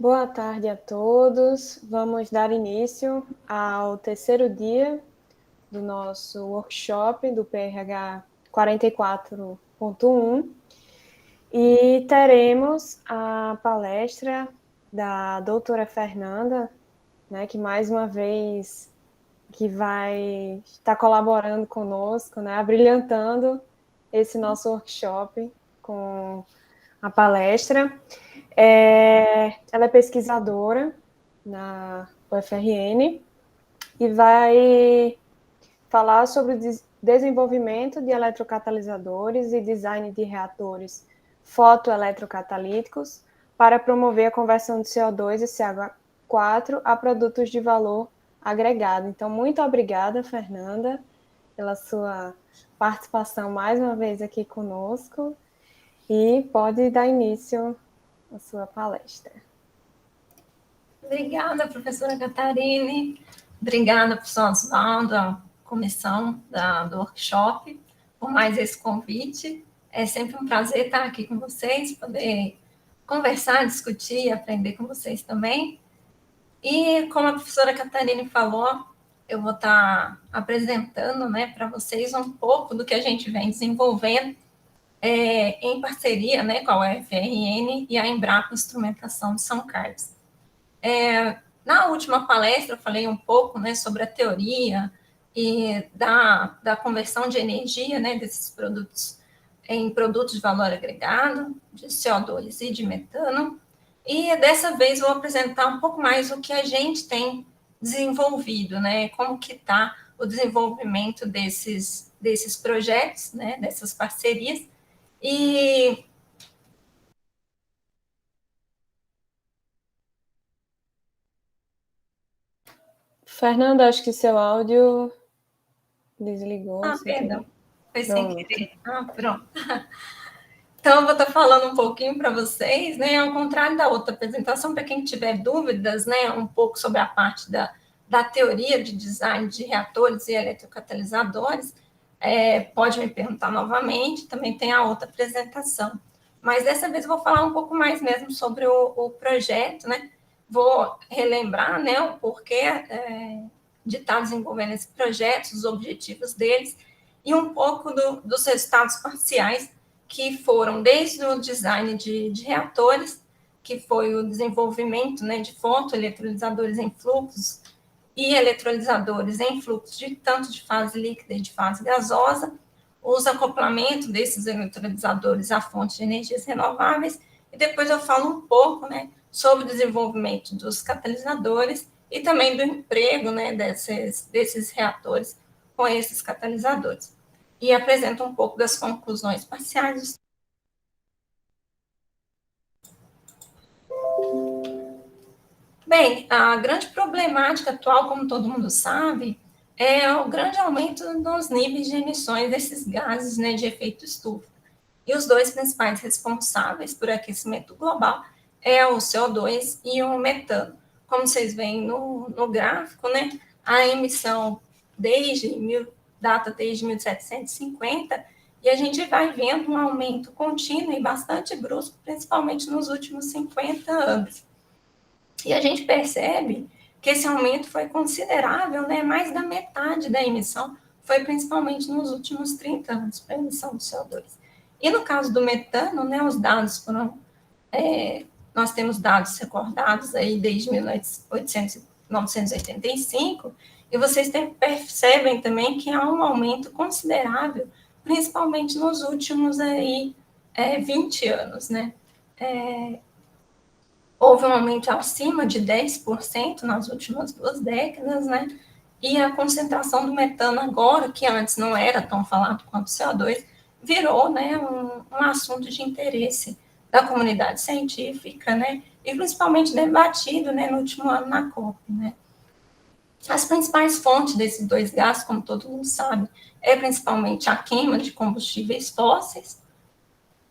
Boa tarde a todos. Vamos dar início ao terceiro dia do nosso workshop do PRH 44.1 e teremos a palestra da doutora Fernanda, né, que mais uma vez que vai estar colaborando conosco, né, abrilhantando esse nosso workshop com a palestra. Ela é pesquisadora na UFRN e vai falar sobre o desenvolvimento de eletrocatalisadores e design de reatores fotoeletrocatalíticos para promover a conversão de CO2 e CH4 a produtos de valor agregado. Então, muito obrigada, Fernanda, pela sua participação mais uma vez aqui conosco e pode dar início à sua palestra. Obrigada, professora Catarine. Obrigada, professor Osvaldo, a comissão do workshop, por mais esse convite. É sempre um prazer estar aqui com vocês, poder conversar, discutir e aprender com vocês também. E, como a professora Catarine falou, eu vou estar apresentando, né, para vocês um pouco do que a gente vem desenvolvendo em parceria, né, com a UFRN e a Embrapa Instrumentação de São Carlos. Na última palestra, eu falei um pouco, né, sobre a teoria e da conversão de energia, né, desses produtos em produtos de valor agregado, de CO2 e de metano. E dessa vez eu vou apresentar um pouco mais o que a gente tem desenvolvido, né, como que está o desenvolvimento desses projetos, né, dessas parcerias. E Fernanda, acho que seu áudio desligou. Perdão, foi sem querer. Pronto. Então, eu vou estar falando um pouquinho para vocês, né, ao contrário da outra apresentação, para quem tiver dúvidas, né, um pouco sobre a parte da teoria de design de reatores e eletrocatalisadores, pode me perguntar novamente, também tem a outra apresentação. Mas dessa vez eu vou falar um pouco mais mesmo sobre o projeto, né, vou relembrar, né, o porquê de estar desenvolvendo esse projeto, os objetivos deles, e um pouco dos resultados parciais que foram desde o design de reatores, que foi o desenvolvimento, né, de fotoeletrolisadores em fluxos e eletrolisadores em fluxos tanto de fase líquida e de fase gasosa, os acoplamentos desses eletrolisadores a fontes de energias renováveis, e depois eu falo um pouco, né, sobre o desenvolvimento dos catalisadores e também do emprego, né, desses reatores com esses catalisadores. E apresento um pouco das conclusões parciais. Bem, a grande problemática atual, como todo mundo sabe, é o grande aumento nos níveis de emissões desses gases, né, de efeito estufa. E os dois principais responsáveis por aquecimento global é o CO2 e o metano. Como vocês veem no gráfico, né, a emissão data desde 1750, e a gente vai vendo um aumento contínuo e bastante brusco, principalmente nos últimos 50 anos. E a gente percebe que esse aumento foi considerável, né, mais da metade da emissão foi principalmente nos últimos 30 anos para a emissão de CO2. E no caso do metano, né, os dados foram, nós temos dados recordados aí desde 1985, e vocês percebem também que há um aumento considerável, principalmente nos últimos aí, 20 anos, né? Houve um aumento acima de 10% nas últimas 2 décadas, né? E a concentração do metano agora, que antes não era tão falado quanto o CO2, virou, né, um assunto de interesse da comunidade científica, né? E principalmente debatido, né, no último ano na COP, né? As principais fontes desses dois gases, como todo mundo sabe, é principalmente a queima de combustíveis fósseis,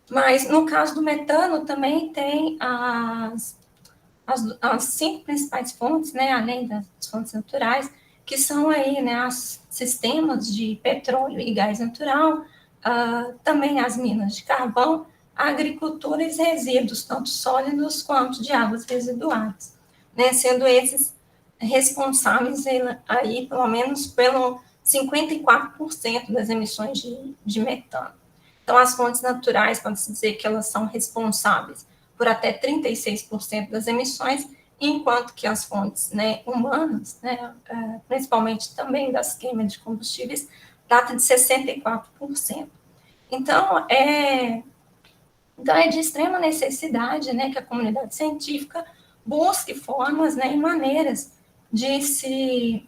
mas no caso do metano também tem as 5 principais fontes, né, além das fontes naturais, que são aí, né, os sistemas de petróleo e gás natural, também as minas de carvão, a agricultura e os resíduos, tanto sólidos quanto de águas residuais, né, sendo esses responsáveis aí, pelo menos, pelo 54% das emissões de metano. Então, as fontes naturais, pode-se dizer que elas são responsáveis por até 36% das emissões, enquanto que as fontes, né, humanas, né, principalmente também das queimas de combustíveis, trata de 64%. Então, de extrema necessidade, né, que a comunidade científica busque formas, né, e maneiras de se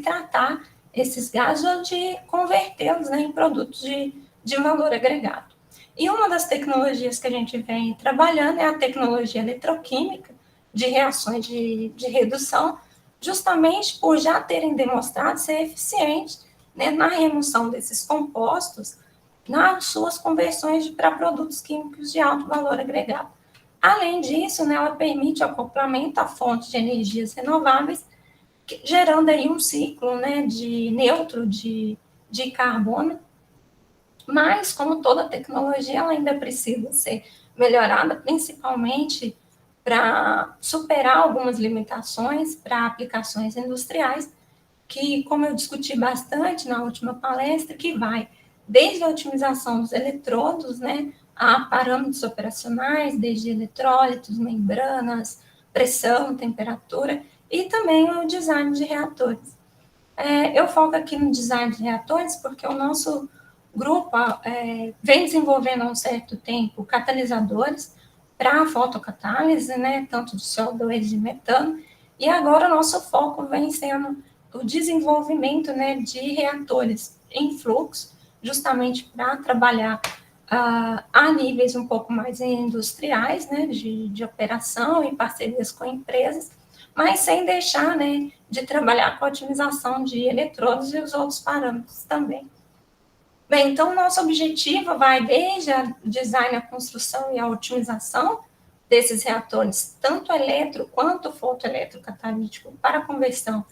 tratar esses gases ou de convertê-los, né, em produtos de valor agregado. E uma das tecnologias que a gente vem trabalhando é a tecnologia eletroquímica de reações de redução, justamente por já terem demonstrado ser eficientes, né, na remoção desses compostos, nas suas conversões para produtos químicos de alto valor agregado. Além disso, né, ela permite o acoplamento a fontes de energias renováveis, gerando aí um ciclo, né, de neutro de carbono. Mas, como toda tecnologia, ela ainda precisa ser melhorada, principalmente para superar algumas limitações para aplicações industriais, que, como eu discuti bastante na última palestra, que vai desde a otimização dos eletrodos, né, a parâmetros operacionais, desde eletrólitos, membranas, pressão, temperatura, e também o design de reatores. Eu foco aqui no design de reatores porque o nosso grupo vem desenvolvendo há um certo tempo catalisadores para a fotocatálise, né, tanto de CO2 e de metano, e agora o nosso foco vem sendo o desenvolvimento, né, de reatores em fluxo, justamente para trabalhar a níveis um pouco mais industriais, né, de operação e parcerias com empresas, mas sem deixar, né, de trabalhar com a otimização de eletrodos e os outros parâmetros também. Bem, então, o nosso objetivo vai desde o design, a construção e a otimização desses reatores, tanto eletro quanto fotoeletrocatalítico, para a conversão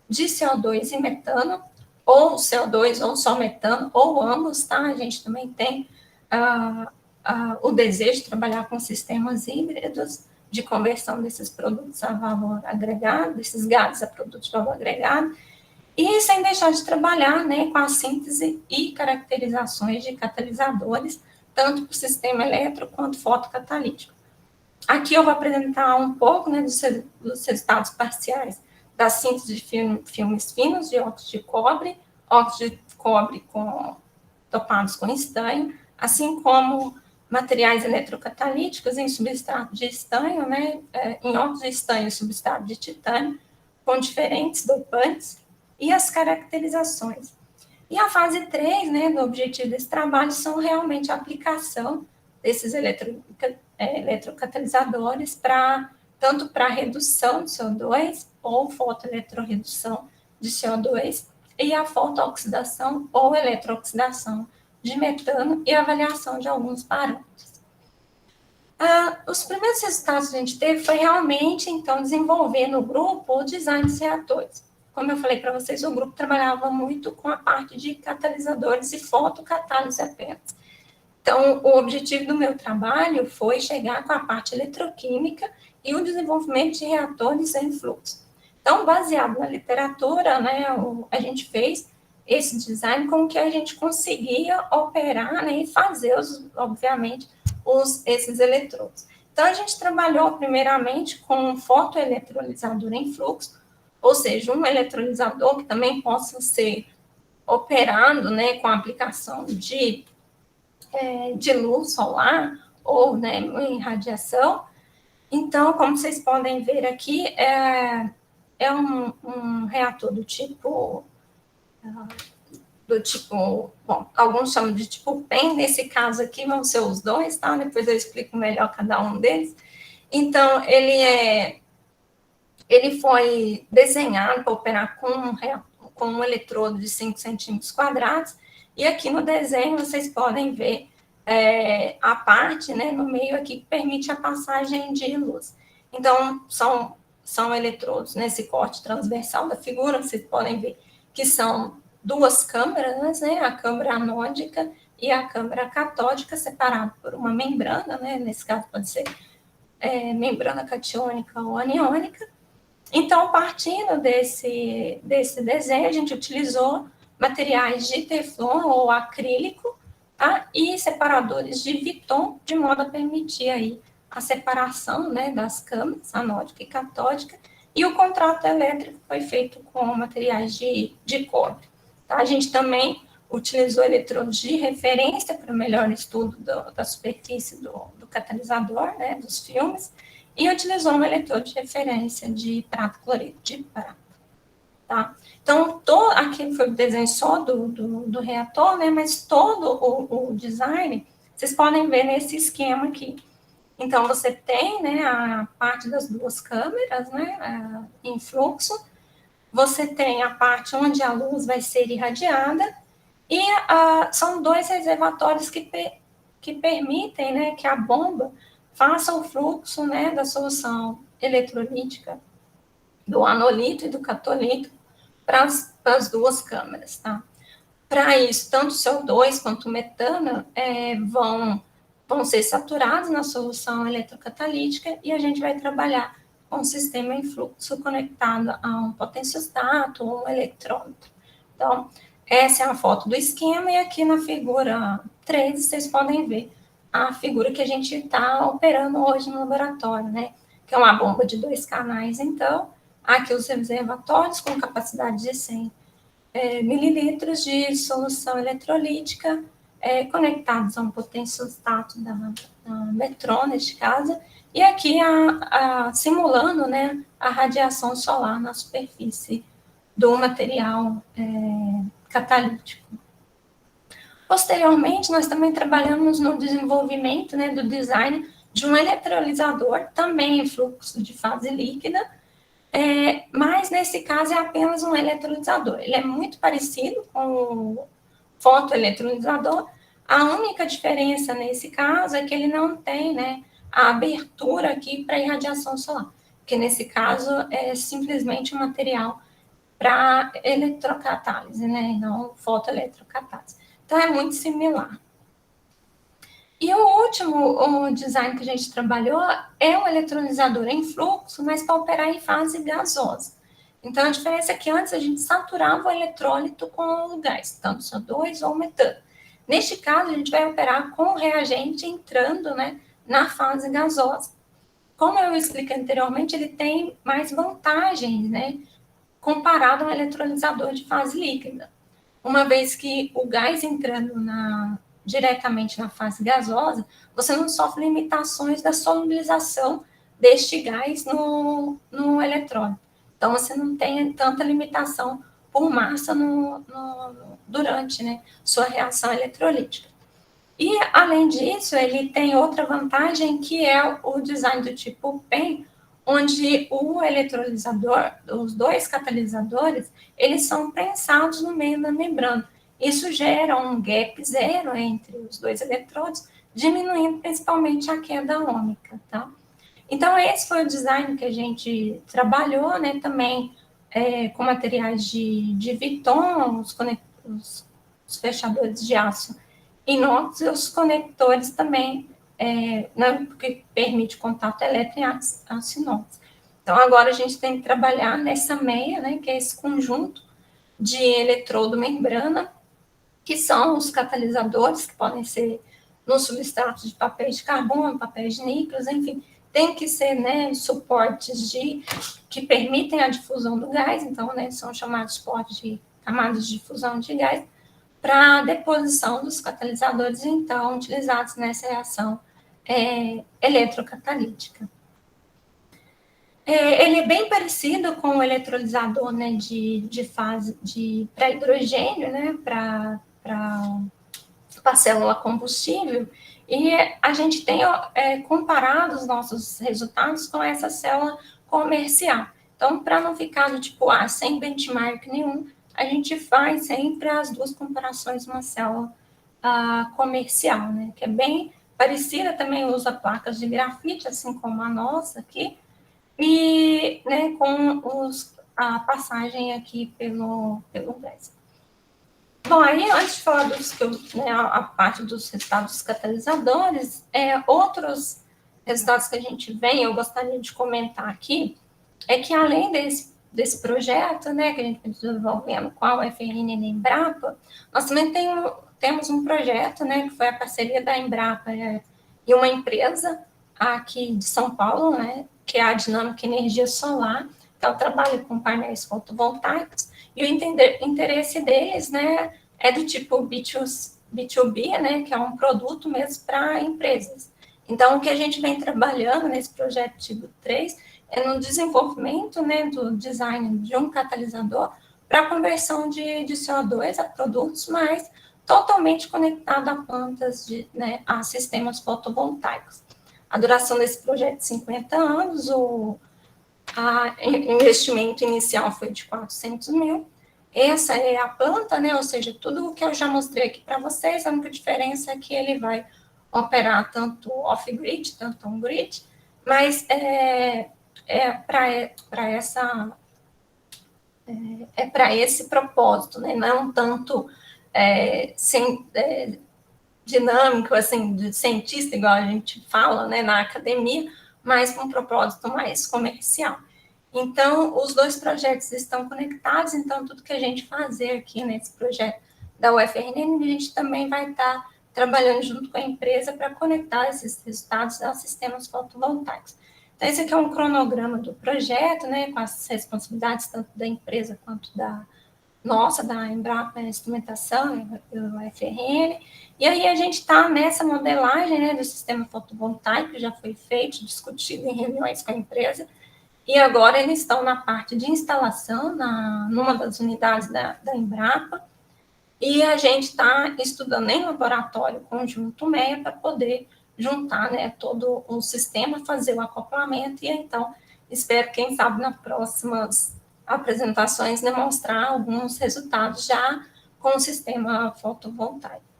de CO2 em metano, ou CO2 ou só metano, ou ambos, tá? A gente também tem o desejo de trabalhar com sistemas híbridos de conversão desses produtos a valor agregado, desses gases a produtos de valor agregado, e sem deixar de trabalhar, né, com a síntese e caracterizações de catalisadores, tanto para o sistema elétrico quanto fotocatalítico. Aqui eu vou apresentar um pouco, né, dos resultados parciais da síntese de filmes finos de óxido de cobre topados com estanho, assim como materiais eletrocatalíticos em substrato de estanho, né, em óxido de estanho e substrato de titânio, com diferentes dopantes, e as caracterizações. E a fase 3, né, do objetivo desse trabalho são realmente a aplicação desses eletrocatalisadores tanto para redução de CO2 ou fotoeletroredução de CO2 e a fotooxidação ou eletrooxidação de metano e avaliação de alguns parâmetros. Os primeiros resultados que a gente teve foi realmente, então, desenvolver no grupo o design de reatores. Como eu falei para vocês, o grupo trabalhava muito com a parte de catalisadores e fotocatálise apenas. Então, o objetivo do meu trabalho foi chegar com a parte eletroquímica e o desenvolvimento de reatores em fluxo. Então, baseado na literatura, né, a gente fez esse design com que a gente conseguia operar, né, e fazer, obviamente, esses eletrodos. Então, a gente trabalhou primeiramente com um fotoeletrolisador em fluxo, ou seja, um eletrolisador que também possa ser operado, né, com a aplicação de luz solar ou, né, em radiação. Então, como vocês podem ver aqui, é um reator do tipo, bom, alguns chamam de tipo PEN, nesse caso aqui vão ser os dois, tá? Depois eu explico melhor cada um deles. Então, ele foi desenhado para operar com um eletrodo de 5 centímetros quadrados, e aqui no desenho vocês podem ver a parte, né, no meio aqui que permite a passagem de luz. Então, são eletrodos nesse corte transversal da figura, vocês podem ver que são duas câmeras, né, a câmara anódica e a câmara catódica separado por uma membrana, né? Nesse caso pode ser membrana catiônica ou aniônica. Então, partindo desse desenho, a gente utilizou materiais de teflon ou acrílico, tá? E separadores de Viton, de modo a permitir aí a separação, né, das câmaras, anódica e catódica, e o contrato elétrico foi feito com materiais de cobre. Tá? A gente também utilizou eletrodos de referência para melhor estudo da superfície do catalisador, né, dos filmes, e utilizou um eletrodo de referência de prata cloreto de prata. Tá? Então, aqui foi o desenho só do reator, né, mas todo o design, vocês podem ver nesse esquema aqui. Então, você tem, né, a parte das duas câmeras, né, em fluxo, você tem a parte onde a luz vai ser irradiada, e são dois reservatórios que permitem, né, que a bomba faça o fluxo, né, da solução eletrolítica do anolito e do catolito para as duas câmeras, tá? Para isso, tanto o CO2 quanto o metano vão ser saturados na solução eletrocatalítica e a gente vai trabalhar com um sistema em fluxo conectado a um potenciostato ou um eletrômetro. Então, essa é a foto do esquema, e aqui na figura 3 vocês podem ver a figura que a gente está operando hoje no laboratório, né? Que é uma bomba de 2 canais, então, aqui os reservatórios com capacidade de 100 mililitros de solução eletrolítica conectados a um potenciostato da Metron, neste caso, e aqui simulando, né, a radiação solar na superfície do material catalítico. Posteriormente, nós também trabalhamos no desenvolvimento, né, do design de um eletrolisador, também em fluxo de fase líquida, mas nesse caso é apenas um eletrolisador. Ele é muito parecido com o fotoeletrolisador. A única diferença nesse caso é que ele não tem, né, a abertura aqui para irradiação solar, porque nesse caso é simplesmente um material para eletrocatálise, né, e não fotoeletrocatálise. Então é muito similar. E o último design que a gente trabalhou é um eletrolisador em fluxo, mas para operar em fase gasosa. Então, a diferença é que antes a gente saturava o eletrólito com o gás, tanto CO2 ou metano. Neste caso, a gente vai operar com o reagente entrando, né, na fase gasosa. Como eu expliquei anteriormente, ele tem mais vantagens, né, comparado a um eletrolisador de fase líquida. Uma vez que o gás entrando diretamente na fase gasosa, você não sofre limitações da solubilização deste gás no eletrólito. Então, você não tem tanta limitação por massa durante, né, sua reação eletrolítica. E, além disso, ele tem outra vantagem, que é o design do tipo PEM, onde o eletrolisador, os dois catalisadores, eles são prensados no meio da membrana. Isso gera um gap zero entre os dois eletrodos, diminuindo principalmente a queda ômica, tá? Então, esse foi o design que a gente trabalhou, né, também com materiais de Viton, os fechadores de aço inox e os conectores também, né, que permite contato elétrico em aço inox. Então, agora a gente tem que trabalhar nessa meia, né, que é esse conjunto de eletrodo-membrana, que são os catalisadores, que podem ser nos substratos de papéis de carbono, papéis de níqueis, enfim, tem que ser, né, suportes que permitem a difusão do gás, então, né, são chamados suportes de camadas de difusão de gás, para a deposição dos catalisadores, então, utilizados nessa reação eletrocatalítica. Ele é bem parecido com o eletrolisador, né, de fase para hidrogênio, né, para célula combustível, e a gente tem comparado os nossos resultados com essa célula comercial. Então, para não ficar do tipo A, sem benchmark nenhum, a gente faz sempre as duas comparações uma célula comercial, né, que é bem parecida, também usa placas de grafite, assim como a nossa aqui, e, né, com a passagem aqui pelo gás. Bom, aí antes de falar a parte dos resultados dos catalisadores, outros resultados que a gente vem, eu gostaria de comentar aqui, é que além desse projeto, né, que a gente vem desenvolvendo com a UFRN e a Embrapa, nós também temos um projeto, né, que foi a parceria da Embrapa e uma empresa aqui de São Paulo, né, que é a Dinâmica Energia Solar, que ela trabalha com painéis fotovoltaicos, e o interesse deles, né, é do tipo B2B, né, que é um produto mesmo para empresas. Então, o que a gente vem trabalhando nesse projeto tipo 3 é no desenvolvimento, né, do design de um catalisador para conversão de CO2 a produtos, mas totalmente conectado a plantas, né, a sistemas fotovoltaicos. A duração desse projeto é de 50 anos, o investimento inicial foi de 400 mil. Essa é a planta, né? Ou seja, tudo o que eu já mostrei aqui para vocês, a única diferença é que ele vai operar tanto off-grid, tanto on-grid, mas para esse propósito, né? Não tanto dinâmico, assim, de cientista, igual a gente fala, né, na academia, mas com um propósito mais comercial. Então, os dois projetos estão conectados, então, tudo que a gente fazer aqui nesse projeto da UFRN, a gente também vai estar trabalhando junto com a empresa para conectar esses resultados aos sistemas fotovoltaicos. Então, esse aqui é um cronograma do projeto, né, com as responsabilidades tanto da empresa quanto da Embrapa Instrumentação, do UFRN, e aí a gente está nessa modelagem, né, do sistema fotovoltaico, que já foi feito, discutido em reuniões com a empresa, e agora eles estão na parte de instalação, numa das unidades da Embrapa, e a gente está estudando em laboratório conjunto MEA para poder juntar, né, todo o sistema, fazer o acoplamento, e então espero, quem sabe, nas próximas apresentações, demonstrar alguns resultados já com o sistema fotovoltaico.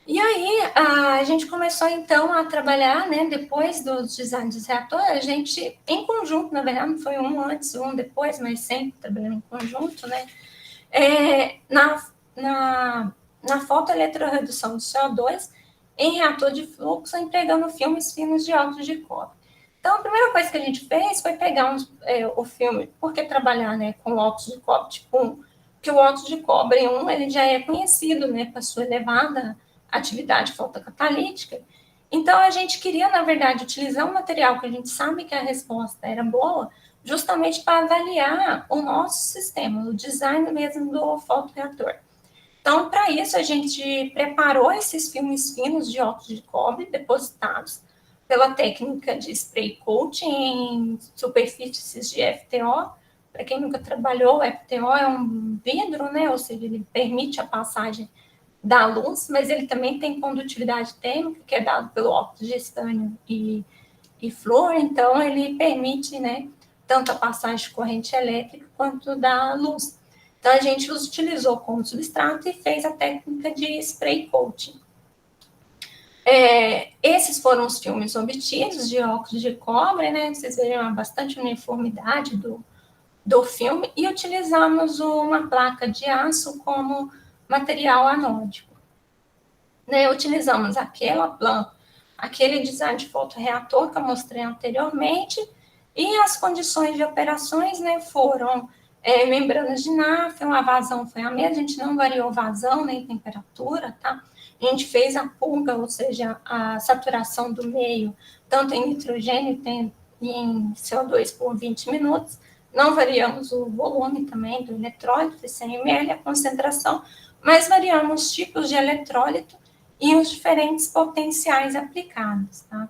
E aí, a gente começou, então, a trabalhar, né, depois dos designs dos reatores, a gente, em conjunto, na verdade, não foi um antes, um depois, mas sempre trabalhando em conjunto, né, na fotoeletroredução de CO2 em reator de fluxo, empregando filmes finos de óxido de cobre. Então, a primeira coisa que a gente fez foi pegar o filme, porque trabalhar, né, com óxido de cobre tipo 1, porque o óxido de cobre 1 ele já é conhecido, né, por sua elevada atividade fotocatalítica. Então, a gente queria, na verdade, utilizar um material que a gente sabe que a resposta era boa, justamente para avaliar o nosso sistema, o design mesmo do fotoreator. Então, para isso, a gente preparou esses filmes finos de óxido de cobre depositados pela técnica de spray coating em superfícies de FTO. Para quem nunca trabalhou, o FTO é um vidro, né? Ou seja, ele permite a passagem da luz, mas ele também tem condutividade térmica, que é dado pelo óxido de estânio e flúor, então ele permite, né, tanto a passagem de corrente elétrica quanto da luz. Então, a gente os utilizou como substrato e fez a técnica de spray coating. Esses foram os filmes obtidos de óxido de cobre, né? Vocês verem bastante uniformidade do filme, e utilizamos uma placa de aço como material anódico. Né? Utilizamos aquele design de fotoreator que eu mostrei anteriormente, e as condições de operações, né, foram membranas de NAFTA, a vazão foi a mesma, a gente não variou vazão nem temperatura, tá? A gente fez a purga, ou seja, a saturação do meio, tanto em nitrogênio e em CO2 por 20 minutos. Não variamos o volume também do eletrólito, de 100 ml, a concentração, mas variamos os tipos de eletrólito e os diferentes potenciais aplicados, tá?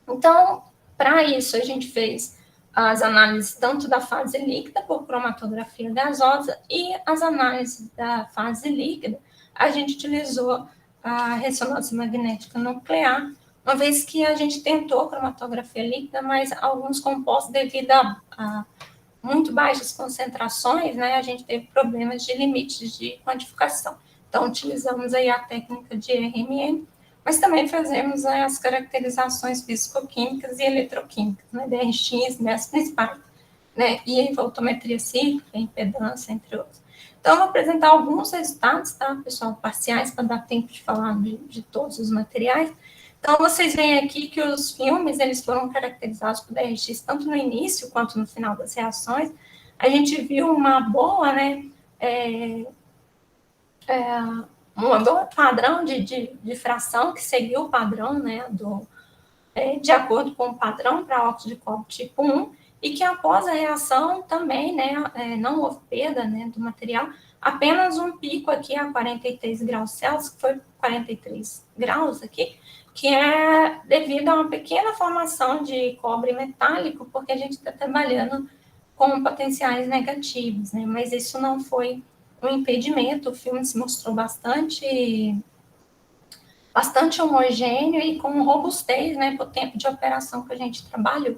Então, para isso, a gente fez as análises tanto da fase líquida por cromatografia gasosa e as análises da fase líquida, a gente utilizou a ressonância magnética nuclear, uma vez que a gente tentou cromatografia líquida, mas alguns compostos, devido a muito baixas concentrações, né, a gente teve problemas de limites de quantificação. Então, utilizamos aí a técnica de RMM, mas também fazemos as caracterizações físico-químicas e eletroquímicas, né, DRX, né, as principais, né, e voltometria cíclica, impedância, entre outros. Então, vou apresentar alguns resultados, tá, pessoal, parciais, para dar tempo de falar de todos os materiais. Então, vocês veem aqui que os filmes, eles foram caracterizados por DRX tanto no início quanto no final das reações. A gente viu uma boa, né, um bom padrão de fração, que seguiu o padrão, né, de acordo com o padrão para óxido de cobre tipo 1, e que após a reação também, né, não houve perda, né, do material, apenas um pico aqui a 43 graus Celsius, que foi 43 graus aqui, que é devido a uma pequena formação de cobre metálico, porque a gente está trabalhando com potenciais negativos, né, mas isso não foi um impedimento, o filme se mostrou bastante homogêneo e com robustez, né, para o tempo de operação que a gente trabalhou.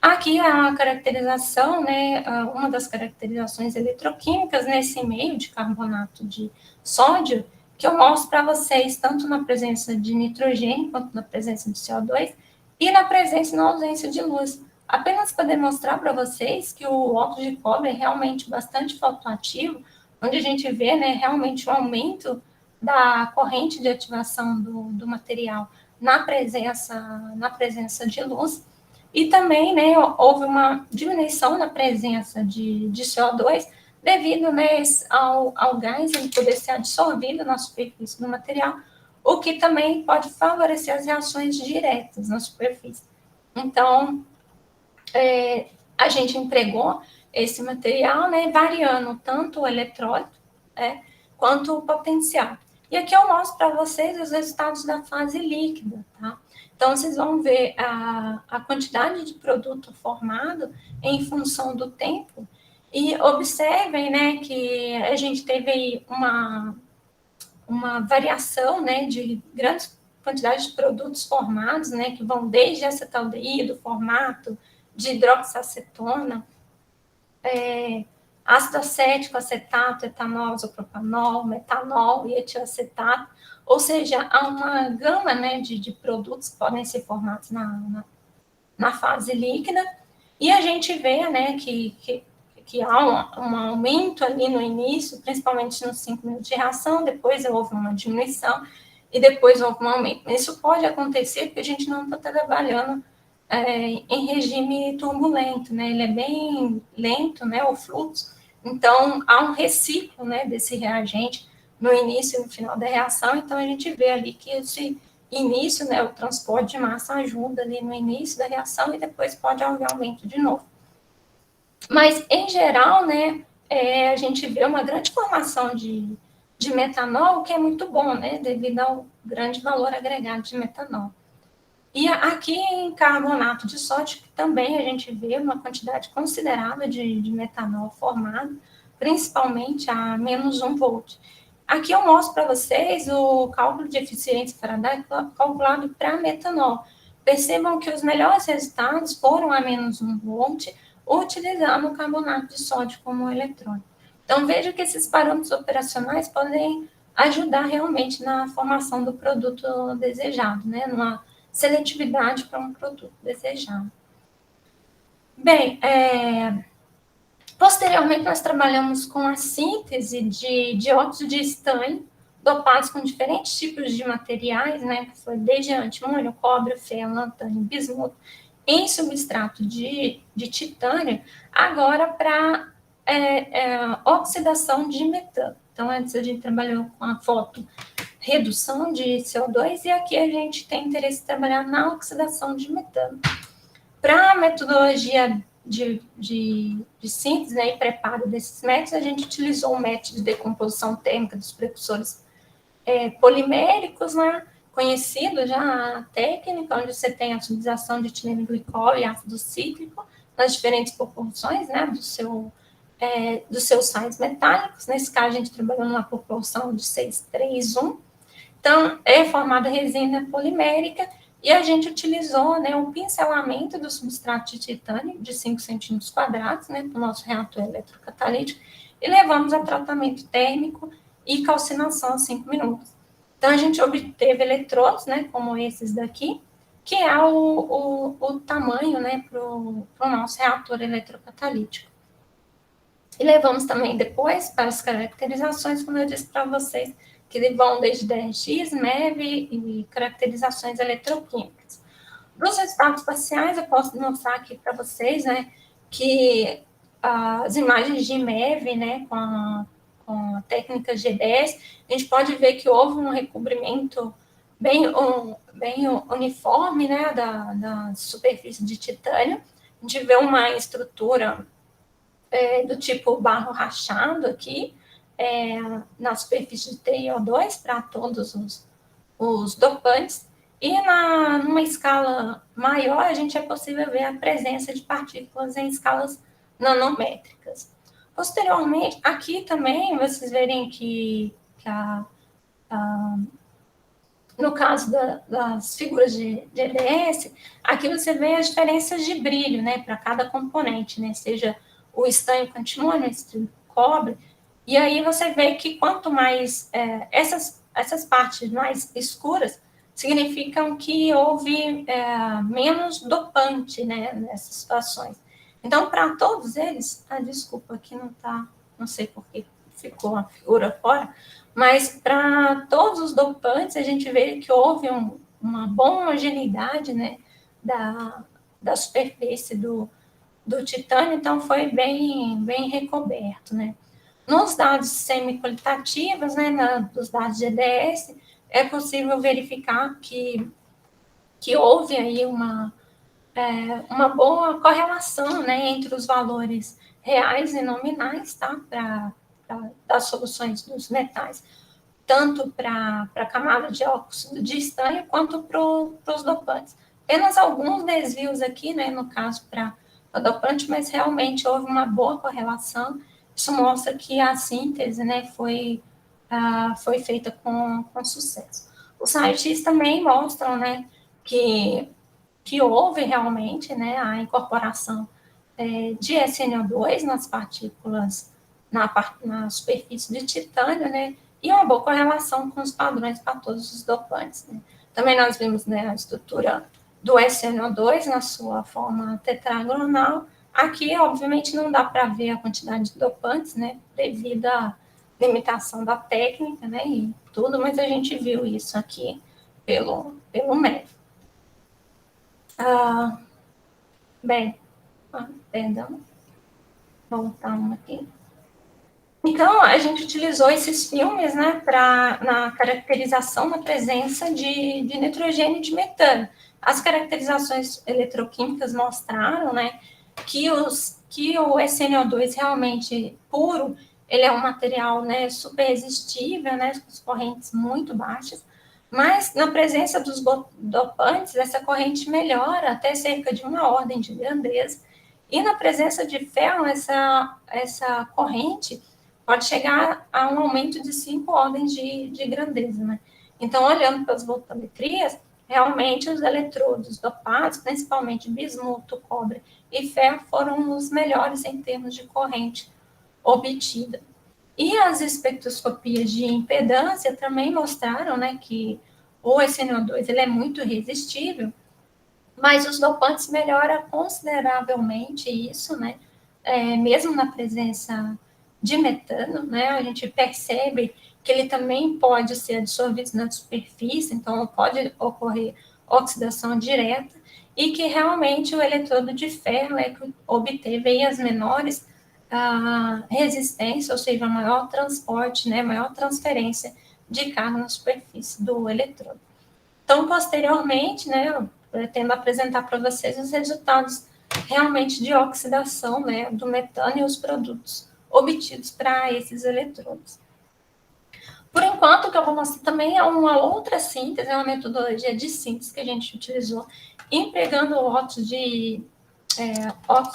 Aqui a caracterização, né, uma das caracterizações eletroquímicas nesse meio de carbonato de sódio, que eu mostro para vocês tanto na presença de nitrogênio quanto na presença de CO2 e na presença e na ausência de luz. Apenas para demonstrar para vocês que o óxido de cobre é realmente bastante fotoativo, onde a gente vê, né, realmente o aumento da corrente de ativação do material na presença de luz. E também, né, houve uma diminuição na presença de CO2 devido, né, ao gás ele poder ser absorvido na superfície do material, o que também pode favorecer as reações diretas na superfície. Então, a gente empregou esse material, né, variando tanto o eletrólito, quanto o potencial. E aqui eu mostro para vocês os resultados da fase líquida, tá? Então, vocês vão ver a quantidade de produto formado em função do tempo e observem, né, que a gente teve aí uma variação, né, de grandes quantidades de produtos formados, né, que vão desde acetaldeído, formato de hidroxiacetona, ácido acético, acetato, etanol, isopropanol, metanol e etilacetato, ou seja, há uma gama, né, de produtos que podem ser formados na fase líquida, e a gente vê, né, que há um aumento ali no início, principalmente nos 5 minutos de reação, depois houve uma diminuição, e depois houve um aumento. Isso pode acontecer porque a gente não está trabalhando em regime turbulento, né? Ele é bem lento, né, o fluxo, então há um reciclo, né, desse reagente no início e no final da reação, então a gente vê ali que esse início, né, o transporte de massa ajuda ali no início da reação e depois pode haver aumento de novo. Mas, em geral, né, a gente vê uma grande formação de metanol, que é muito bom, né, devido ao grande valor agregado de metanol. E aqui em carbonato de sódio, também a gente vê uma quantidade considerável de metanol formado, principalmente a menos 1 volt. Aqui eu mostro para vocês o cálculo de eficiência Faraday calculado para metanol. Percebam que os melhores resultados foram a menos 1 volt, utilizando o carbonato de sódio como eletrônico. Então, veja que esses parâmetros operacionais podem ajudar realmente na formação do produto desejado, né? Numa seletividade para um produto desejado. Bem, posteriormente nós trabalhamos com a síntese de dióxido de estânio, dopados com diferentes tipos de materiais, né, que foi desde antimônio, cobre, ferro, lantânio, bismuto, em substrato de titânio, agora para oxidação de metano. Então, antes a gente trabalhou com a redução de CO2 e aqui a gente tem interesse em trabalhar na oxidação de metano. Para a metodologia de síntese, né, e preparo desses métodos, a gente utilizou o método de decomposição térmica dos precursores poliméricos, né, conhecido já a técnica, onde você tem a utilização de etileno glicol e ácido cítrico nas diferentes proporções, né, dos seus sais metálicos. Nesse caso, a gente trabalhou numa proporção de 6:3:1. Então, é formada resina polimérica e a gente utilizou, né, o pincelamento do substrato de titânio de 5 centímetros quadrados, né, para o nosso reator eletrocatalítico, e levamos a tratamento térmico e calcinação a 5 minutos. Então, a gente obteve eletrodos, né, como esses daqui, que é o tamanho, né, para o nosso reator eletrocatalítico. E levamos também depois para as caracterizações, como eu disse para vocês, que vão desde DRX, MEV e caracterizações eletroquímicas. Dos resultados parciais, eu posso mostrar aqui para vocês, né, que as imagens de MEV, né, com a técnica GDS, a gente pode ver que houve um recobrimento bem uniforme, né, da superfície de titânio. A gente vê uma estrutura do tipo barro rachado aqui, na superfície de TiO2 para todos os dopantes, e numa escala maior, a gente é possível ver a presença de partículas em escalas nanométricas. Posteriormente, aqui também, vocês verem que no caso das figuras de EDS, aqui você vê as diferenças de brilho, né, para cada componente, né, seja o estanho com antimônio, o estanho com cobre, e aí você vê que quanto mais essas partes mais escuras significam que houve menos dopante, né, nessas situações. Então, para todos eles, desculpa, aqui não está, não sei por que ficou a figura fora, mas para todos os dopantes, a gente vê que houve uma boa homogeneidade, né, da superfície do titânio, então foi bem recoberto, né. Nos dados semi-qualitativos, né, dos dados GDS, é possível verificar que houve aí uma boa correlação, né, entre os valores reais e nominais, tá, das soluções dos metais, tanto para a camada de óxido de estanho quanto para os dopantes. Apenas alguns desvios aqui, né, no caso para o dopante, mas realmente houve uma boa correlação. Isso mostra que a síntese, né, foi feita com sucesso. Os raios-x também mostram, né, que houve realmente, né, a incorporação de SNO2 nas partículas, na superfície de titânio, né, e uma boa correlação com os padrões para todos os dopantes, né. Também nós vimos, né, a estrutura do SNO2 na sua forma tetragonal. Aqui, obviamente, não dá para ver a quantidade de dopantes, né, devido à limitação da técnica, né, e tudo, mas a gente viu isso aqui pelo MEV. Bem, perdão, voltar uma aqui. Então, a gente utilizou esses filmes, né, na caracterização da presença de nitrogênio e de metano. As caracterizações eletroquímicas mostraram, né, que o SNO2 realmente puro, ele é um material, né, super resistível, né, com correntes muito baixas, mas na presença dos dopantes, essa corrente melhora até cerca de uma ordem de grandeza, e na presença de ferro, essa corrente pode chegar a um aumento de 5 ordens de grandeza, né? Então, olhando para as voltametrias, realmente os eletrodos dopados, principalmente bismuto, cobre e ferro, foram os melhores em termos de corrente obtida. E as espectroscopias de impedância também mostraram, né, que o SNO2 ele é muito resistível, mas os dopantes melhoram consideravelmente isso, né, mesmo na presença de metano, né, a gente percebe que ele também pode ser absorvido na superfície, então pode ocorrer oxidação direta, e que realmente o eletrodo de ferro é que obteve aí as menores resistência, ou seja, maior transporte, né, maior transferência de carga na superfície do eletrodo. Então, posteriormente, né, eu pretendo apresentar para vocês os resultados realmente de oxidação, né, do metano e os produtos obtidos para esses eletrodos. Por enquanto, o que eu vou mostrar também é uma outra síntese, é uma metodologia de síntese que a gente utilizou empregando óxido de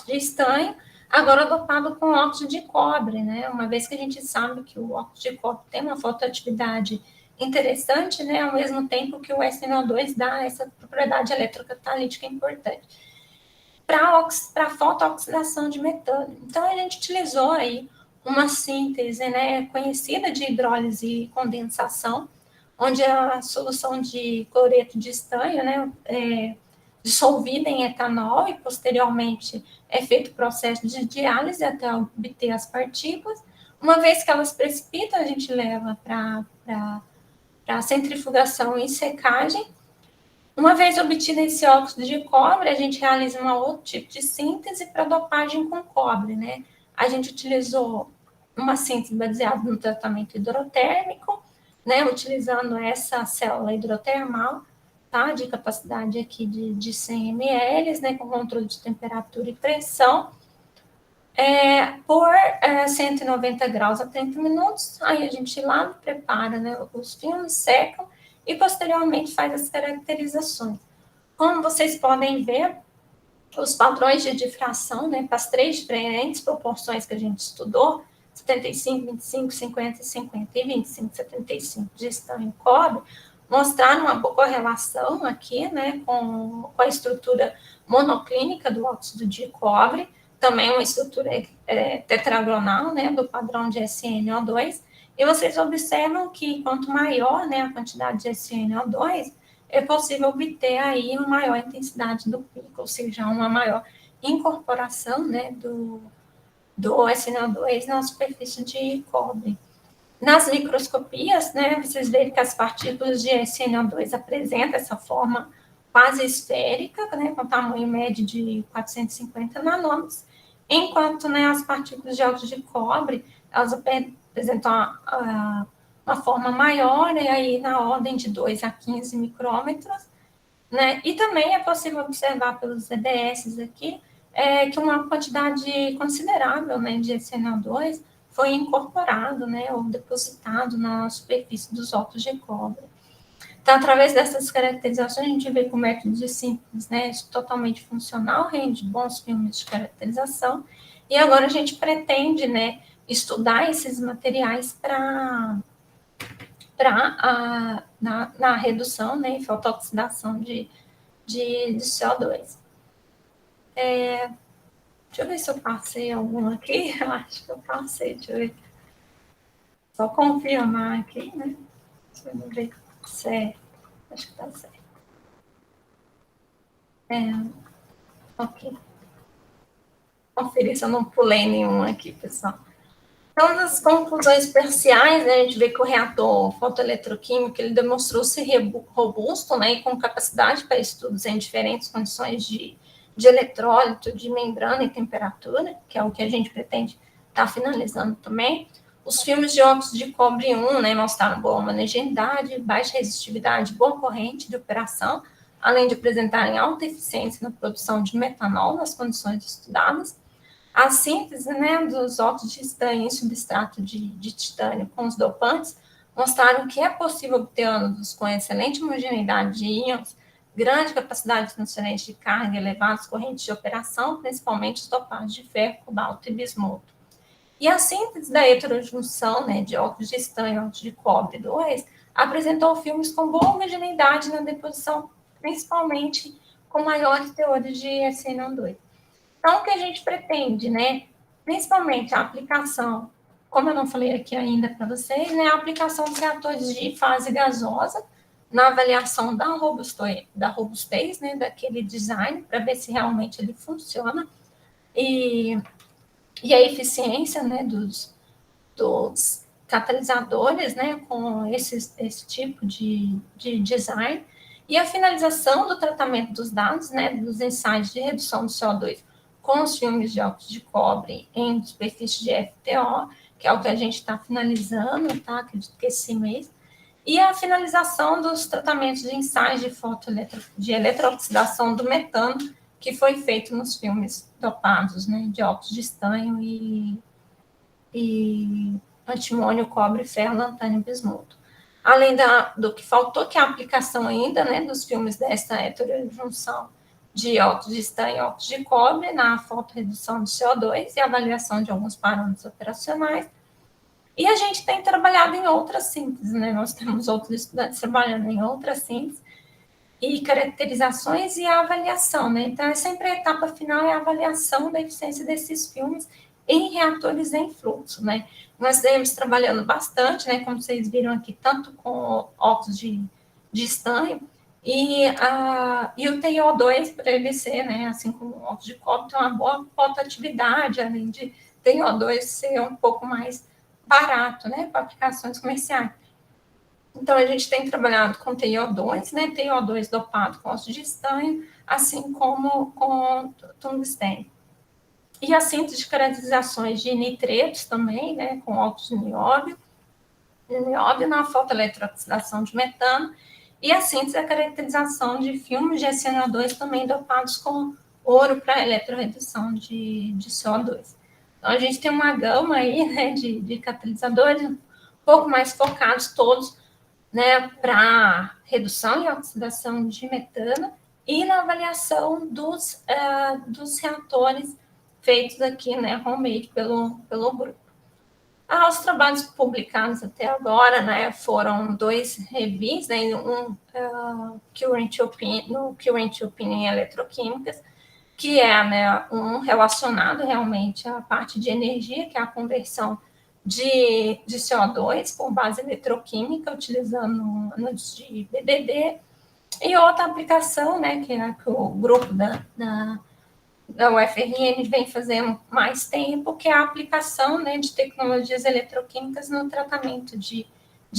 estanho, agora dopado com óxido de cobre, né? Uma vez que a gente sabe que o óxido de cobre tem uma fotoatividade interessante, né? Ao mesmo tempo que o SNO2 dá essa propriedade eletrocatalítica importante para fotooxidação de metano. Então, a gente utilizou aí uma síntese, né, conhecida de hidrólise e condensação, onde a solução de cloreto de estanho, né, dissolvida em etanol e, posteriormente, é feito o processo de diálise até obter as partículas. Uma vez que elas precipitam, a gente leva para centrifugação e secagem. Uma vez obtido esse óxido de cobre, a gente realiza um outro tipo de síntese para dopagem com cobre, né? A gente utilizou uma síntese baseada no tratamento hidrotérmico, né? Utilizando essa célula hidrotermal, tá? De capacidade aqui de 100 ml, né? Com controle de temperatura e pressão, por 190 graus a 30 minutos. Aí a gente lava, prepara, né? Os filmes, secam e posteriormente faz as caracterizações. Como vocês podem ver, os padrões de difração, né, para as 3 diferentes proporções que a gente estudou, 75, 25, 50 e 50 e 25, 75 de estanho e cobre, mostraram uma boa correlação aqui, né, com a estrutura monoclínica do óxido de cobre, também uma estrutura tetragonal, né, do padrão de SnO2, e vocês observam que quanto maior, né, a quantidade de SnO2, é possível obter aí uma maior intensidade do pico, ou seja, uma maior incorporação, né, do SnO2 na superfície de cobre. Nas microscopias, né, vocês veem que as partículas de SnO2 apresentam essa forma quase esférica, né, com tamanho médio de 450 nanômetros, enquanto, né, as partículas de óxido de cobre, elas apresentam uma forma maior, né, aí na ordem de 2 a 15 micrômetros, né, e também é possível observar pelos EDS aqui, que uma quantidade considerável, né, de SnO2 foi incorporado, né, ou depositado na superfície dos óxidos de cobre. Então, através dessas caracterizações, a gente vê que o método de síntese, né, é totalmente funcional, rende bons filmes de caracterização, e agora a gente pretende, né, estudar esses materiais na redução, né, e fotoxidação de CO2. Deixa eu ver se eu passei algum aqui. Eu acho que eu passei, deixa eu ver. Só confirmar aqui, né? Deixa eu ver. Certo. Acho que tá certo. Ok. Conferir se eu não pulei nenhum aqui, pessoal. Então, nas conclusões parciais, né, a gente vê que o reator fotoeletroquímico ele demonstrou ser robusto, né, e com capacidade para estudos em diferentes condições de eletrólito, de membrana e temperatura, que é o que a gente pretende estar finalizando também. Os filmes de óxido de cobre 1, né, mostraram boa manegibilidade, baixa resistividade, boa corrente de operação, além de apresentarem alta eficiência na produção de metanol nas condições estudadas. A síntese, né, dos óxidos de estanho em substrato de titânio com os dopantes mostraram que é possível obter ânodos com excelente homogeneidade de íons, grande capacidade transferente de carga e elevadas correntes de operação, principalmente os dopados de ferro, cobalto e bismuto. E a síntese da heterojunção, né, de óxidos de estanho e óxidos de cobre 2 apresentou filmes com boa homogeneidade na deposição, principalmente com maiores teores de SnO2. Então, o que a gente pretende, né? Principalmente a aplicação, como eu não falei aqui ainda para vocês, né? A aplicação dos reatores de fase gasosa na avaliação da robustez, né? Daquele design, para ver se realmente ele funciona. E a eficiência, né? Dos catalisadores, né? Com esse tipo de design. E a finalização do tratamento dos dados, né? Dos ensaios de redução do CO2 com os filmes de óxido de cobre em superfície de FTO, que é o que a gente está finalizando, tá? Acredito que esse mês. E a finalização dos tratamentos de ensaios de eletrooxidação do metano, que foi feito nos filmes dopados, né? De óxido de estanho e antimônio, cobre, ferro, lantânio e bismuto. Além do que faltou, que é a aplicação ainda, né? Dos filmes dessa heterojunção de óxido de estanho e óxido de cobre na fotorredução de CO2 e avaliação de alguns parâmetros operacionais. E a gente tem trabalhado em outras sínteses, né? Nós temos outros estudantes trabalhando em outras sínteses e caracterizações e a avaliação, né? Então, é sempre a etapa final é a avaliação da eficiência desses filmes em reatores em fluxo, né? Nós estamos trabalhando bastante, né? Como vocês viram aqui, tanto com óxido de estanho E o TiO2, para ele ser, né, assim como o óxido de cobre, tem uma boa potabilidade, além de TiO2 ser um pouco mais barato, né, para aplicações comerciais. Então, a gente tem trabalhado com TiO2, né, TiO2 dopado com óxido de estanho, assim como com tungstênio. E a síntese de caracterizações de nitretos também, né, com óxido de nióbio na fotoeletroxidação de metano, e a síntese da caracterização de filmes de SNO2 também dopados com ouro para eletroredução de CO2. Então, a gente tem uma gama aí, né, de catalisadores um pouco mais focados todos, né, para redução e oxidação de metano e na avaliação dos reatores feitos aqui, né, homemade pelo grupo. Os trabalhos publicados até agora, né, foram 2 reviews, né, no Current Opinion em Eletroquímicas, que é, né, um relacionado realmente à parte de energia, que é a conversão de CO2 por base eletroquímica, utilizando anos de BDD, e outra aplicação, né, que é que o grupo da UFRN vem fazendo mais tempo, que é a aplicação, né, de tecnologias eletroquímicas no tratamento de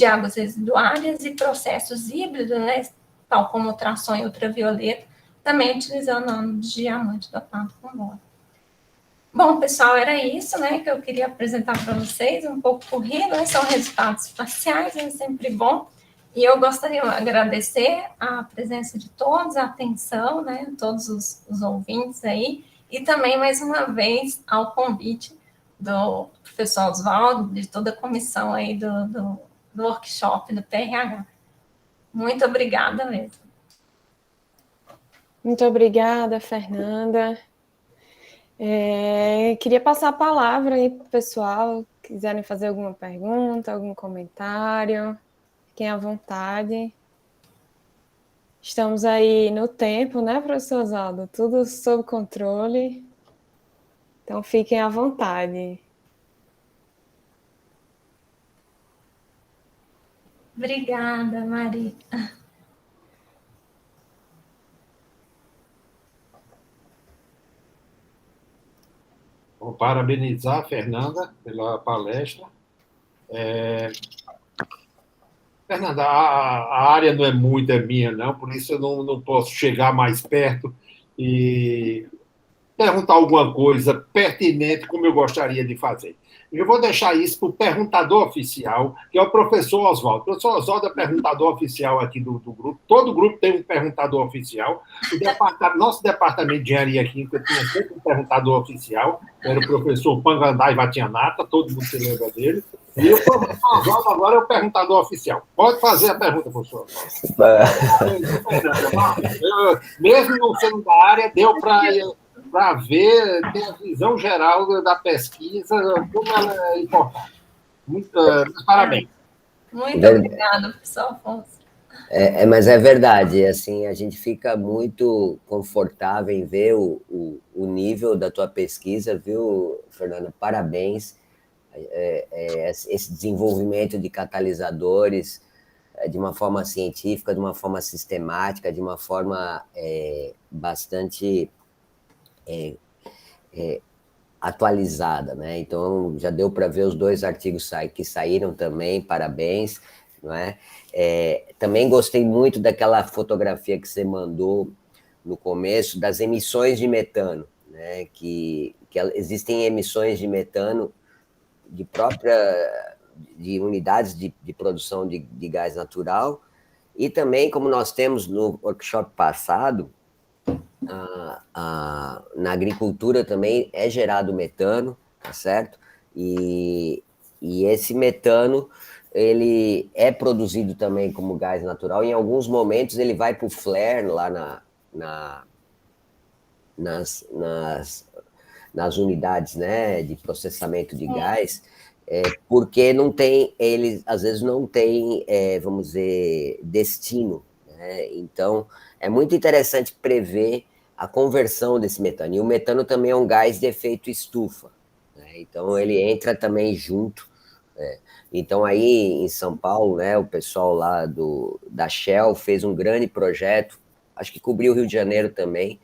águas residuárias e processos híbridos, né, tal como ultrassom e ultravioleta, também utilizando ânodo de diamante dopado com boro. Bom, pessoal, era isso, né, que eu queria apresentar para vocês, um pouco corrido, né, são resultados parciais, é sempre bom. E eu gostaria de agradecer a presença de todos, a atenção, né, todos os ouvintes aí, e também, mais uma vez, ao convite do professor Oswaldo, de toda a comissão aí do workshop do PRH. Muito obrigada mesmo. Muito obrigada, Fernanda. Queria passar a palavra aí para o pessoal, quiserem fazer alguma pergunta, algum comentário, fiquem à vontade. Estamos aí no tempo, né, professor Oswaldo? Tudo sob controle. Então, fiquem à vontade. Obrigada, Maria. Vou parabenizar a Fernanda pela palestra. Fernanda, a área não é muito minha, não, por isso eu não posso chegar mais perto e perguntar alguma coisa pertinente como eu gostaria de fazer. Eu vou deixar isso para o perguntador oficial, que é o professor Oswaldo. O professor Oswaldo é perguntador oficial aqui do grupo. Todo grupo tem um perguntador oficial. Nosso departamento de engenharia química tinha sempre um perguntador oficial, era o professor Pangandai Vatianata, todo mundo se lembra dele. E o professor Oswaldo agora é o perguntador oficial. Pode fazer a pergunta, professor. Mesmo não sendo da área, deu para ver, ter a visão geral da pesquisa, como ela é importante. Parabéns. Muito obrigada, professor Afonso. Mas é verdade, assim, a gente fica muito confortável em ver o nível da tua pesquisa, viu, Fernanda? Parabéns. Esse desenvolvimento de catalisadores de uma forma científica, de uma forma sistemática, de uma forma bastante atualizada, né? Então, já deu para ver os 2 artigos que saíram também, parabéns, não é? Também gostei muito daquela fotografia que você mandou no começo, das emissões de metano, né? Que existem emissões de metano de unidades de produção de gás natural, e também, como nós temos no workshop passado, na agricultura também é gerado metano, tá certo? E esse metano, ele é produzido também como gás natural, em alguns momentos ele vai para o flare, lá nas unidades, né, de processamento de gás, porque não tem, eles às vezes não tem, vamos dizer, destino, né? Então, é muito interessante prever a conversão desse metano. E o metano também é um gás de efeito estufa, né? Então, ele entra também junto Então, aí em São Paulo, né, o pessoal lá da Shell fez um grande projeto, acho que cobriu o Rio de Janeiro também,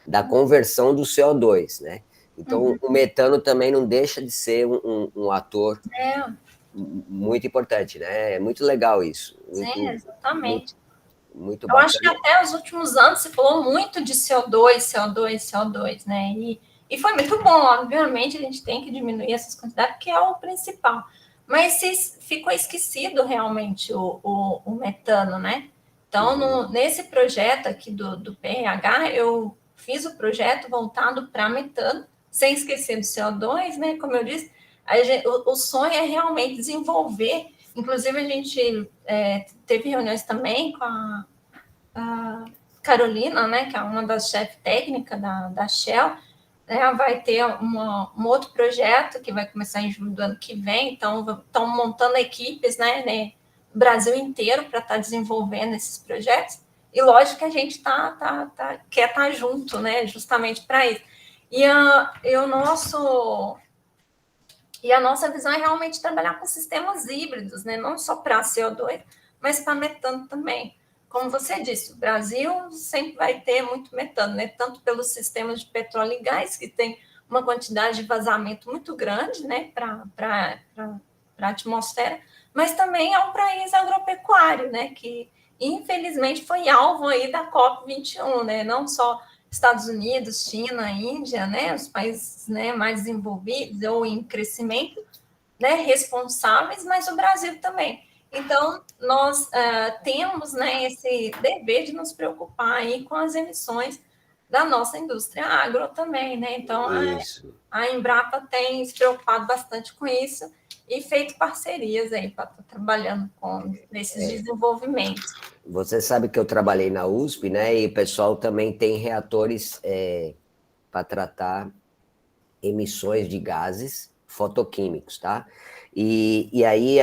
da conversão do CO2, né? Então, o metano também não deixa de ser um ator muito importante, né? É muito legal isso. Sim, exatamente. Muito Eu acho que bacana. até os últimos anos se falou muito de CO2, CO2, CO2, né? E foi muito bom, obviamente, a gente tem que diminuir essas quantidades, porque é o principal. Mas ficou esquecido realmente o metano, né? Então, nesse projeto aqui do PRH, eu fiz o projeto voltado para metano, sem esquecer do CO2, né? Como eu disse, o sonho é realmente desenvolver. Inclusive, a gente teve reuniões também com a Carolina, né, que é uma das chefes técnicas da Shell, né, vai ter um outro projeto que vai começar em julho do ano que vem, então estão montando equipes, né, no Brasil inteiro para estar desenvolvendo esses projetos, e lógico que a gente quer estar junto, né, justamente para isso. E a nossa visão é realmente trabalhar com sistemas híbridos, né, não só para CO2, mas para metano também. Como você disse, o Brasil sempre vai ter muito metano, né? Tanto pelos sistemas de petróleo e gás, que tem uma quantidade de vazamento muito grande, né, para a atmosfera, mas também é um país agropecuário, né, que infelizmente foi alvo aí da COP21, né? Não só Estados Unidos, China, Índia, né, os países, né, mais desenvolvidos ou em crescimento, né, responsáveis, mas o Brasil também. Então, nós temos, né, esse dever de nos preocupar aí com as emissões da nossa indústria agro também, né? Então, a Embrapa tem se preocupado bastante com isso e feito parcerias aí para estar trabalhando nesses desenvolvimentos. Você sabe que eu trabalhei na USP, né? E o pessoal também tem reatores para tratar emissões de gases fotoquímicos, tá? E aí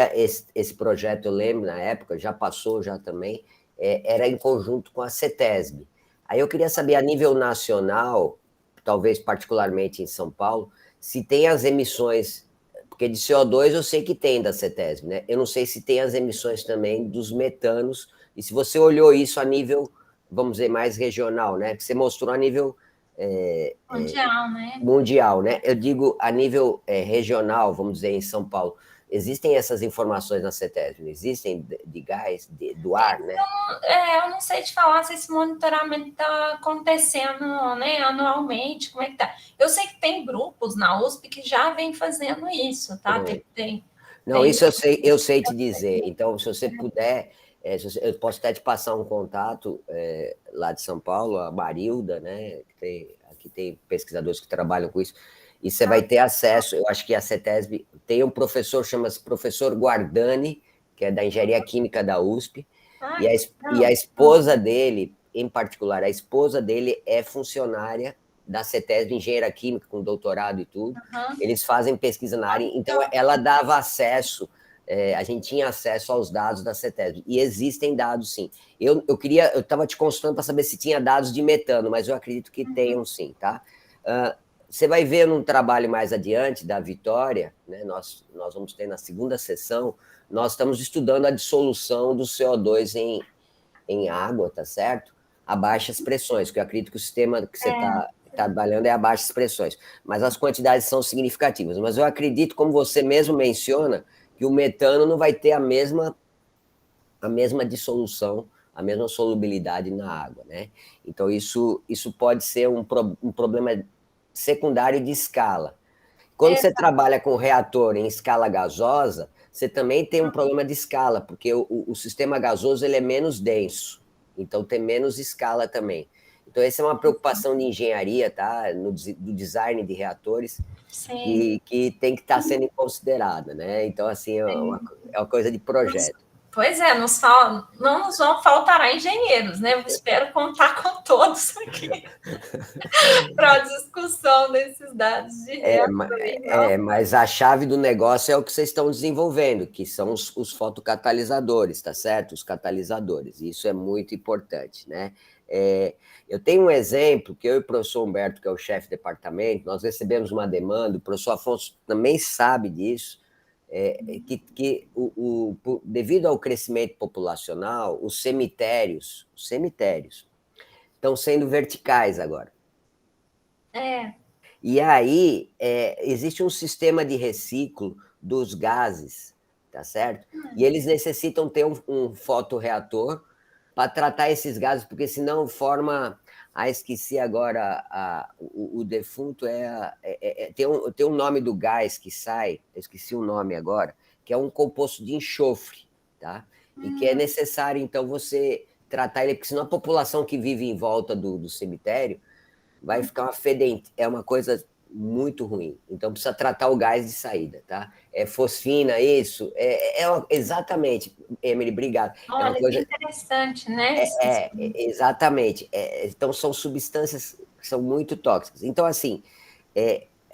esse projeto, eu lembro, na época, já passou já também, era em conjunto com a CETESB. Aí eu queria saber, a nível nacional, talvez particularmente em São Paulo, se tem as emissões, porque de CO2 eu sei que tem da CETESB, né? Eu não sei se tem as emissões também dos metanos, e se você olhou isso a nível, vamos dizer, mais regional, né? Que você mostrou a nível mundial, né? Mundial, né? Eu digo a nível regional, vamos dizer, em São Paulo. Existem essas informações na CETESB? Existem de gás, do ar, né? Eu não sei te falar se esse monitoramento está acontecendo, né, anualmente, como é que tá. Eu sei que tem grupos na USP que já vem fazendo isso, tá? Não, isso eu sei te dizer. Então, se você puder, eu posso até te passar um contato lá de São Paulo, a Marilda, né? Aqui tem pesquisadores que trabalham com isso, e você vai ter acesso. Eu acho que a CETESB tem um professor, chama-se professor Guardani, que é da Engenharia Química da USP, e a esposa dele, em particular, a esposa dele é funcionária da CETESB, engenheira química, com doutorado e tudo. Eles fazem pesquisa na área, então ela dava acesso, a gente tinha acesso aos dados da CETESB, e existem dados, sim. Eu estava te consultando para saber se tinha dados de metano, mas eu acredito que tenham, sim, tá? Você vai ver num trabalho mais adiante da Vitória, né, nós vamos ter na segunda sessão, nós estamos estudando a dissolução do CO2 em água, tá certo? A baixas pressões, que eu acredito que o sistema que você está trabalhando é a baixas pressões, mas as quantidades são significativas. Mas eu acredito, como você mesmo menciona, que o metano não vai ter a mesma dissolução, a mesma solubilidade na água, né? Então, isso pode ser um problema secundário de escala. Quando você trabalha com reator em escala gasosa, você também tem um problema de escala, porque o sistema gasoso ele é menos denso, então tem menos escala também. Então, essa é uma preocupação de engenharia, tá? Do design de reatores, que tem que estar sendo considerada, né? Então, assim, é uma coisa de projeto. Pois é, não nos vão faltar engenheiros, né? Eu espero contar com todos aqui para a discussão desses dados de mas a chave do negócio é o que vocês estão desenvolvendo, que são os fotocatalisadores, tá certo? Os catalisadores. Isso é muito importante, né? Eu tenho um exemplo que eu e o professor Humberto, que é o chefe de departamento, nós recebemos uma demanda, o professor Afonso também sabe disso, devido ao crescimento populacional, os cemitérios estão sendo verticais agora. E aí existe um sistema de reciclo dos gases, tá certo? E eles necessitam ter um fotorreator para tratar esses gases, porque senão forma... esqueci agora, o defunto tem um nome do gás que sai, eu esqueci o nome agora, que é um composto de enxofre, tá? E que é necessário, então, você tratar ele, porque senão a população que vive em volta do cemitério vai ficar uma fedente, é uma coisa muito ruim. Então, precisa tratar o gás de saída, tá? Fosfina, isso, exatamente, Emily, obrigado. Olha, uma coisa... que interessante, né? Exatamente. Então, são substâncias que são muito tóxicas. Então, assim,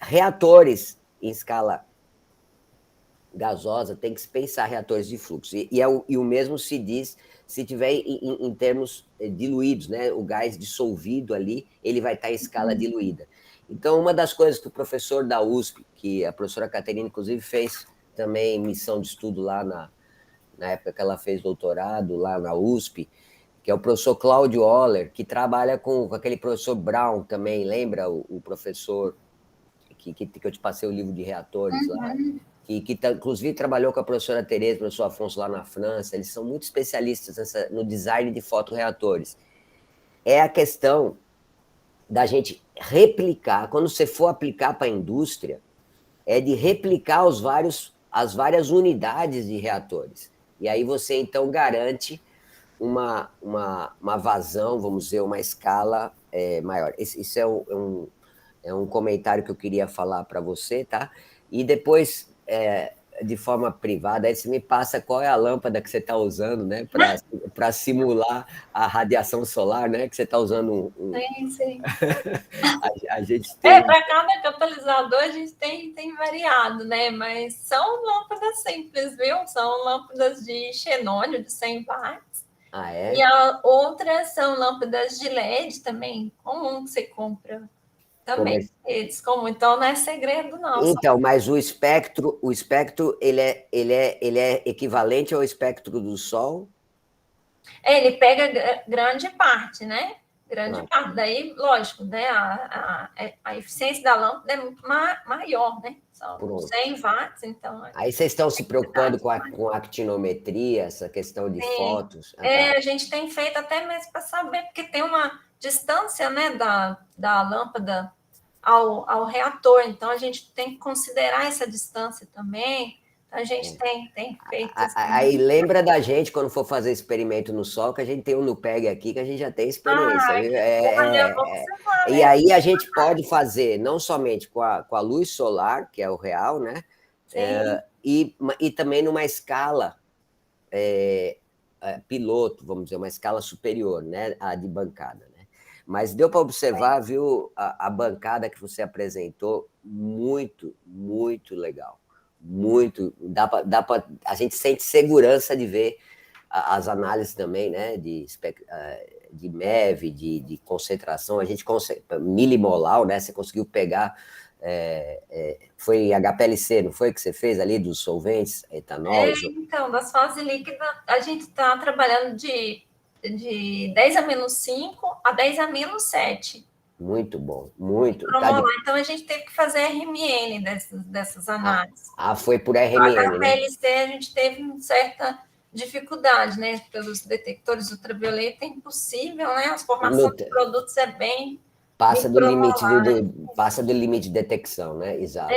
reatores em escala gasosa, tem que se pensar reatores de fluxo. E o mesmo se diz se tiver em termos diluídos, né? O gás dissolvido ali, ele vai estar em escala diluída. Então, uma das coisas que o professor da USP, que a professora Caterina, inclusive, fez também missão de estudo lá na época que ela fez doutorado, lá na USP, que é o professor Cláudio Oller, que trabalha com aquele professor Brown também, lembra o professor que eu te passei o livro de reatores lá? Que inclusive trabalhou com a professora Tereza, o professor Afonso lá na França. Eles são muito especialistas no design de fotorreatores. É a questão da gente replicar, quando você for aplicar para a indústria, de replicar as várias unidades de reatores. E aí você, então, garante uma vazão, vamos dizer, uma escala maior. Isso é um comentário que eu queria falar para você, tá? E depois, de forma privada, aí você me passa qual é a lâmpada que você está usando, né? Para simular a radiação solar, né? Que você está usando Sim. A gente tem... Para cada catalisador a gente tem variado, né? Mas são lâmpadas simples, viu? São lâmpadas de xenônio de 100 watts. E outras são lâmpadas de LED também, comum que você compra também. Então não é segredo, não. Então, mas o espectro ele é equivalente ao espectro do Sol? Ele pega grande parte, né? Grande parte. Daí, lógico, né? A eficiência da lâmpada é muito maior, né? São 100 watts, então... Aí vocês estão se preocupando com a actinometria, essa questão de fótons? A gente tem feito até mesmo para saber, porque tem uma distância, né, da lâmpada ao reator, então a gente tem que considerar essa distância também. A gente tem feito... Aí lembra da gente, quando for fazer experimento no Sol, que a gente tem um NUPEG aqui, que a gente já tem experiência. E aí a gente pode fazer, não somente com a luz solar, que é o real, né? E também numa escala piloto, vamos dizer, uma escala superior, né? A de bancada, né? Mas deu para observar, viu, a bancada que você apresentou, muito, muito legal. Muito, a gente sente segurança de ver as análises também, né, de MEV, de concentração, a gente consegue, milimolar, né, você conseguiu pegar, foi HPLC, não foi que você fez ali, dos solventes, etanol? Então, das fases líquidas, a gente está trabalhando de 10-5 a 10-7. Muito bom, muito. Então, a gente teve que fazer RMN dessas análises. Foi por RMN, a HPLC, né? A gente teve certa dificuldade, né? Pelos detectores ultravioleta, é impossível, né? As formações de produtos é bem... Passa do limite de detecção, né? Exato.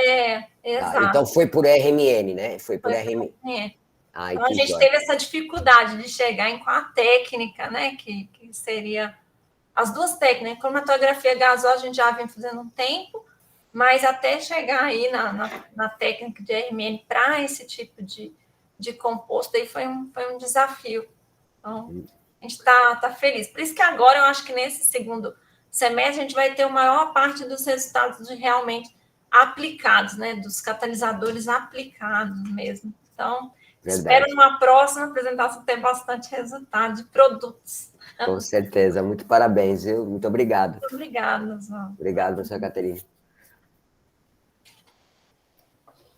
Exato. Então, foi por RMN, né? Foi por RMN. Então, a gente teve essa dificuldade de chegar em qual a técnica, né? Que seria... As duas técnicas, cromatografia gasosa a gente já vem fazendo um tempo, mas até chegar aí na técnica de RMN para esse tipo de composto, aí foi um desafio. Então, a gente está feliz. Por isso que agora eu acho que nesse segundo semestre a gente vai ter a maior parte dos resultados realmente aplicados, né? Dos catalisadores aplicados mesmo. Então, espero numa próxima apresentação ter bastante resultado de produtos. Com certeza. Muito parabéns, viu? Muito obrigado. Muito obrigada, Zó. Obrigado, professora Caterina.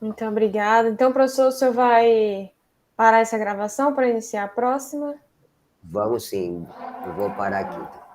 Muito obrigada. Então, professor, o senhor vai parar essa gravação para iniciar a próxima? Vamos sim, eu vou parar aqui.